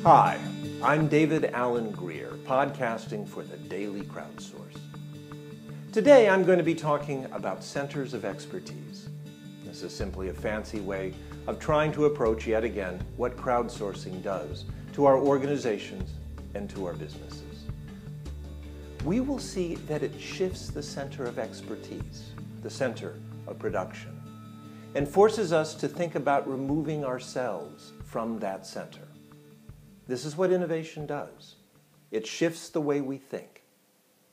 Hi, I'm David Alan Grier, podcasting for the Daily Crowdsource. Today I'm going to be talking about centers of expertise. This is simply a fancy way of trying to approach yet again what crowdsourcing does to our organizations and to our businesses. We will see that it shifts the center of expertise, the center of production, and forces us to think about removing ourselves from that center. This is what innovation does. It shifts the way we think.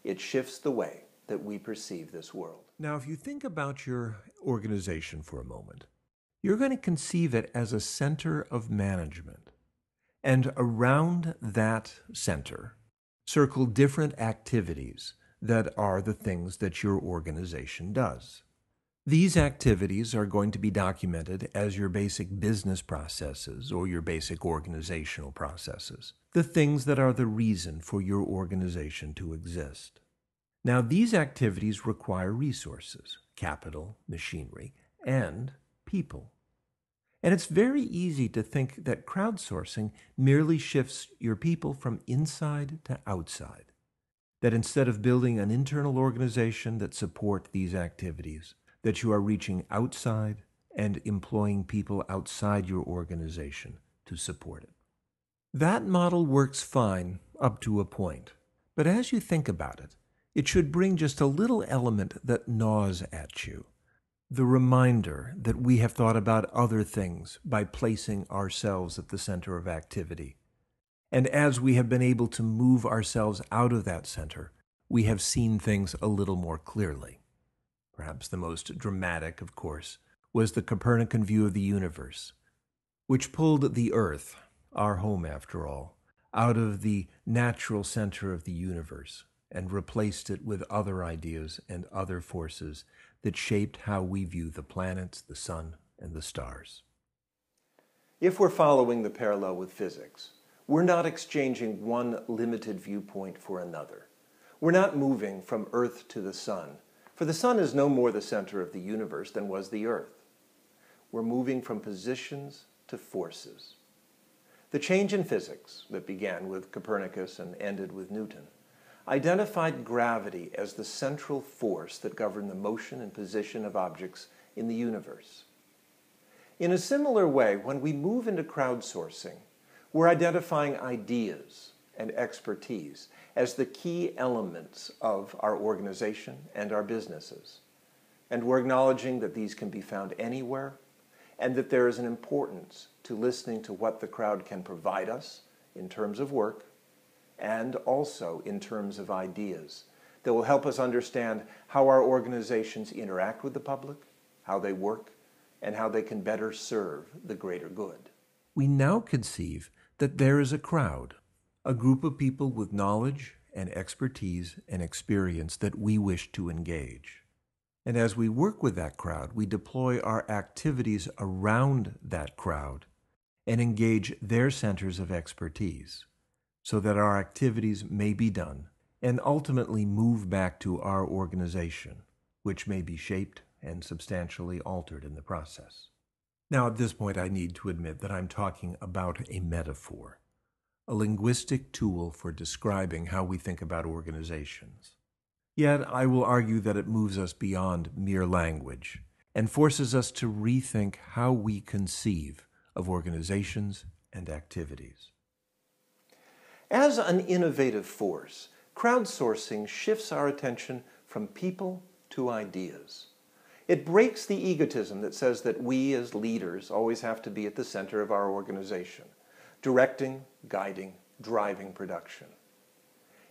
It shifts the way that we perceive this world. Now, if you think about your organization for a moment, you're going to conceive it as a center of management. And around that center, circle different activities that are the things that your organization does. These activities are going to be documented as your basic business processes or your basic organizational processes, the things that are the reason for your organization to exist. Now, these activities require resources, capital, machinery, and people. And it's very easy to think that crowdsourcing merely shifts your people from inside to outside, that instead of building an internal organization that support these activities, that you are reaching outside and employing people outside your organization to support it. That model works fine up to a point, but as you think about it, it should bring just a little element that gnaws at you. The reminder that we have thought about other things by placing ourselves at the center of activity. And as we have been able to move ourselves out of that center, we have seen things a little more clearly. Perhaps the most dramatic, of course, was the Copernican view of the universe, which pulled the Earth, our home after all, out of the natural center of the universe and replaced it with other ideas and other forces that shaped how we view the planets, the sun, and the stars. If we're following the parallel with physics, we're not exchanging one limited viewpoint for another. We're not moving from Earth to the sun, for the sun is no more the center of the universe than was the Earth. We're moving from positions to forces. The change in physics that began with Copernicus and ended with Newton identified gravity as the central force that governed the motion and position of objects in the universe. In a similar way, when we move into crowdsourcing, we're identifying ideas and expertise as the key elements of our organization and our businesses. And we're acknowledging that these can be found anywhere and that there is an importance to listening to what the crowd can provide us in terms of work and also in terms of ideas that will help us understand how our organizations interact with the public, how they work, and how they can better serve the greater good. We now conceive that there is a crowd, a group of people with knowledge and expertise and experience that we wish to engage. And as we work with that crowd, we deploy our activities around that crowd and engage their centers of expertise so that our activities may be done and ultimately move back to our organization, which may be shaped and substantially altered in the process. Now, at this point, I need to admit that I'm talking about a metaphor, a linguistic tool for describing how we think about organizations. Yet, I will argue that it moves us beyond mere language and forces us to rethink how we conceive of organizations and activities. As an innovative force, crowdsourcing shifts our attention from people to ideas. It breaks the egotism that says that we as leaders always have to be at the center of our organization, directing, guiding, driving production.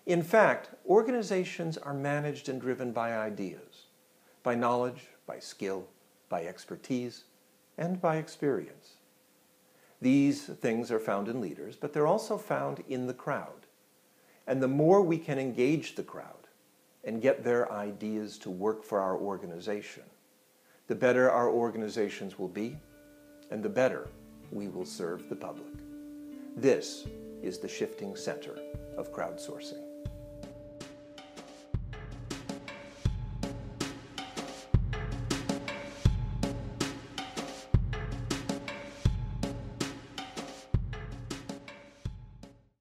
In fact, organizations are managed and driven by ideas, by knowledge, by skill, by expertise, and by experience. These things are found in leaders, but they're also found in the crowd. And the more we can engage the crowd and get their ideas to work for our organization, the better our organizations will be, and the better we will serve the public. This is the shifting center of crowdsourcing.